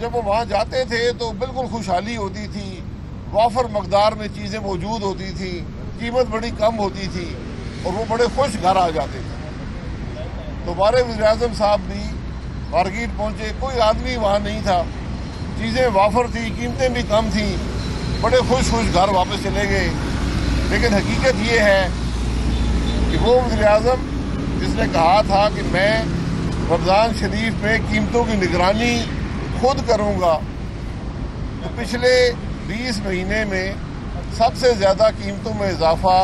جب وہ وہاں جاتے تھے تو بالکل خوشحالی ہوتی تھی، وافر مقدار میں چیزیں موجود ہوتی تھیں، قیمت بڑی کم ہوتی تھی اور وہ بڑے خوش گھر آ جاتے تھے۔ تو ہمارے وزیر اعظم صاحب بھی مارکیٹ پہنچے، کوئی آدمی وہاں نہیں تھا، چیزیں وافر تھی، قیمتیں بھی کم تھیں، بڑے خوش گھر واپس چلے گئے۔ لیکن حقیقت یہ ہے کہ وہ وزیر اعظم جس نے کہا تھا کہ میں رمضان شریف میں قیمتوں کی نگرانی خود کروں گا، تو پچھلے 20 مہینے میں سب سے زیادہ قیمتوں میں اضافہ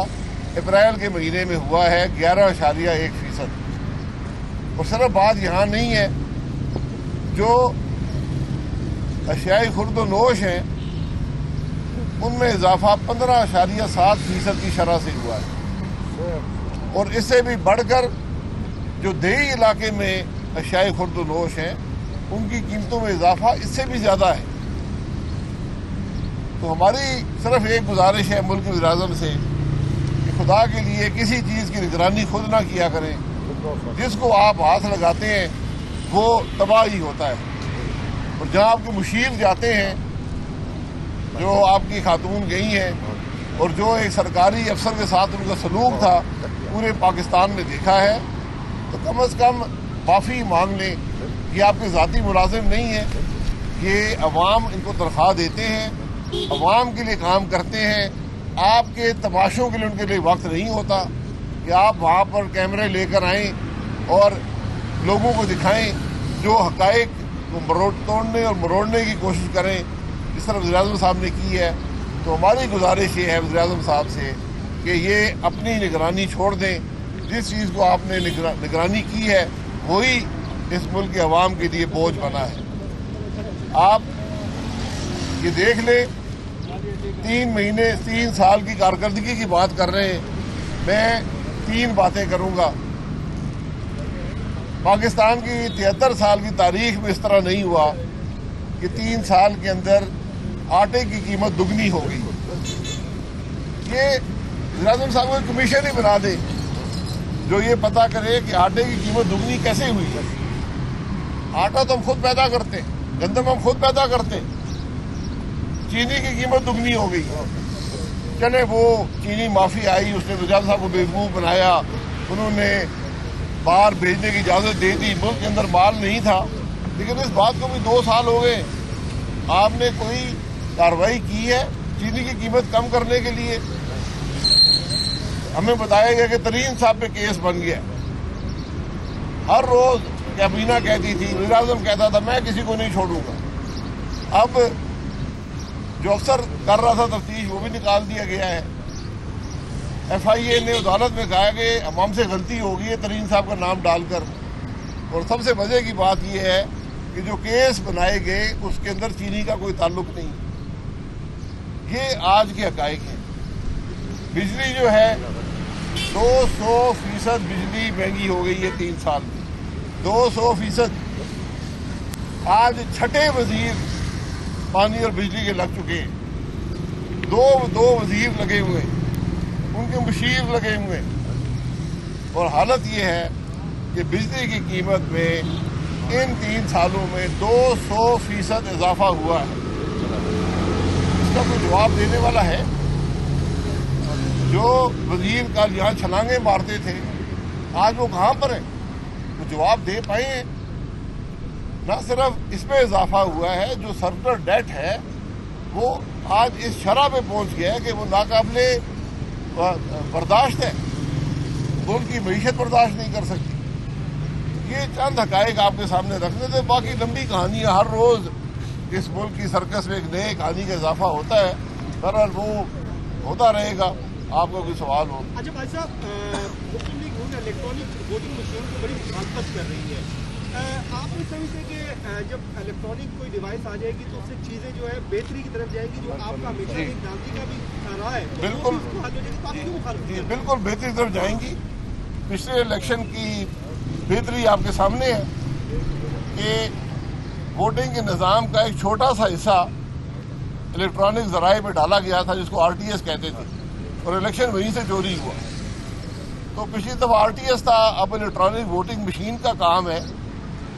اپریل کے مہینے میں ہوا ہے 11.1%۔ اور صرف بات یہاں نہیں ہے، جو اشیاء خرد و نوش ہیں ان میں اضافہ 15.7% کی شرح سے ہوا ہے، اور اس سے بھی بڑھ کر جو دیہی علاقے میں اشیاء خرد و نوش ہیں ان کی قیمتوں میں اضافہ اس سے بھی زیادہ ہے۔ تو ہماری صرف ایک گزارش ہے ملک کے وزیر اعظم سے کہ خدا کے لیے کسی چیز کی نگرانی خود نہ کیا کریں، جس کو آپ ہاتھ لگاتے ہیں وہ تباہ ہی ہوتا ہے۔ اور جہاں آپ کے مشیر جاتے ہیں، جو آپ کی خاتون گئی ہیں، اور جو ایک سرکاری افسر کے ساتھ ان کا سلوک تھا پورے پاکستان میں دیکھا ہے، تو کم از کم معافی مانگ لیں۔ یہ آپ کے ذاتی ملازم نہیں ہیں، یہ عوام ان کو تنخواہ دیتے ہیں، عوام کے لیے کام کرتے ہیں۔ آپ کے تماشوں کے لیے ان کے لیے وقت نہیں ہوتا کہ آپ وہاں پر کیمرے لے کر آئیں اور لوگوں کو دکھائیں، جو حقائق کو توڑنے اور مروڑنے کی کوشش کریں، جس طرح وزیر اعظم صاحب نے کی ہے۔ تو ہماری گزارش یہ ہے وزیر اعظم صاحب سے کہ یہ اپنی نگرانی چھوڑ دیں، جس چیز کو آپ نے نگرانی کی ہے وہی اس ملک کے عوام کے لیے بوجھ بنا ہے۔ آپ یہ دیکھ لیں، 3 سال کی کارکردگی کی بات کر رہے ہیں، میں 3 باتیں کروں گا۔ پاکستان کی 73 سال کی تاریخ میں اس طرح نہیں ہوا کہ 3 سال کے اندر آٹے کی قیمت دگنی ہو گئی۔ یہ وزیر اعظم صاحب کو کمیشن ہی بنا دے جو یہ پتہ کرے کہ آٹے کی قیمت دگنی کیسے ہوئی ہے۔ آٹا تو ہم خود پیدا کرتے ہیں، گندم ہم خود پیدا کرتے ہیں، چینی کی قیمت دگنی ہو گئی۔ چلے وہ چینی معافی آئی، اس نے وزیر اعظم صاحب کو بیوقوف بنایا، انہوں نے باہر بھیجنے کی اجازت دے دی، ملک کے اندر مال نہیں تھا، لیکن اس بات کو بھی 2 سال ہو گئے، آپ نے کوئی کارروائی کی ہے چینی کی قیمت کم کرنے کے لیے؟ ہمیں بتایا گیا کہ ترین صاحب پہ کیس بن گیا۔ ہر روز کابینہ کہتی تھی، وزیر اعظم کہتا تھا میں کسی کو نہیں چھوڑوں گا۔ اب جو افسر کر رہا تھا تفتیش وہ بھی نکال دیا گیا ہے۔ ایف آئی اے نے عدالت میں کہا کہ عوام سے غلطی ہو گئی ہے ترین صاحب کا نام ڈال کر، اور سب سے مزے کی بات یہ ہے کہ جو کیس بنائے گئے اس کے اندر چینی کا کوئی تعلق نہیں۔ یہ آج کے حقائق ہیں۔ بجلی جو ہے 200% بجلی مہنگی ہو گئی ہے 3 سال میں، 200%۔ آج 6 وزیر پانی اور بجلی کے لگ چکے ہیں، دو وزیر لگے ہوئے ہیں، ان کے مشیر لگے ہوئے ہیں، اور حالت یہ ہے کہ بجلی کی قیمت میں ان 3 سالوں میں 200% اضافہ ہوا ہے۔ اس کا کوئی جواب دینے والا ہے؟ جو وزیر کل یہاں چھلانگیں مارتے تھے آج وہ کہاں پر ہیں؟ وہ جواب دے پائے ہیں؟ نہ صرف اس میں اضافہ ہوا ہے، جو سرکولر ڈیٹ ہے وہ آج اس شرح پہ پہنچ گیا ہے کہ وہ ناقابل برداشت ہے، ملک کی معیشت برداشت نہیں کر سکتی۔ یہ چند حقائق آپ کے سامنے رکھنے تھے، باقی لمبی کہانی ہے، ہر روز اس ملک کی سرکس میں ایک نئے کہانی کا اضافہ ہوتا ہے، بہرحال وہ ہوتا رہے گا۔ آپ کو کوئی سوال ہو؟ اچھا بھائی صاحب، مسلم لیگ نون الیکٹرانک ووٹنگ مشین کو بڑی مخالفت کر رہی ہے، آپ نے سمجھتے کہ جب الیکٹرانک کوئی ڈیوائس آ جائے گی تو اس سے چیزیں جو ہے بہتری کی طرف جائیں گی، جو آپ کا ہمیشہ ایک گاندھی کا بھی رہا ہے، بالکل بہتری کی طرف جائیں گی۔ پچھلے الیکشن کی بہتری آپ کے سامنے ہے کہ ووٹنگ کے نظام کا ایک چھوٹا سا حصہ الیکٹرانک ذرائع پہ ڈالا گیا تھا، جس کو آر ٹی ایس کہتے تھے، اور الیکشن وہیں سے چوری ہوا۔ تو پچھلی دفعہ آر ٹی ایس تھا، اب الیکٹرانک ووٹنگ مشین کا کام ہے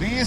20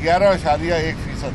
11.1%।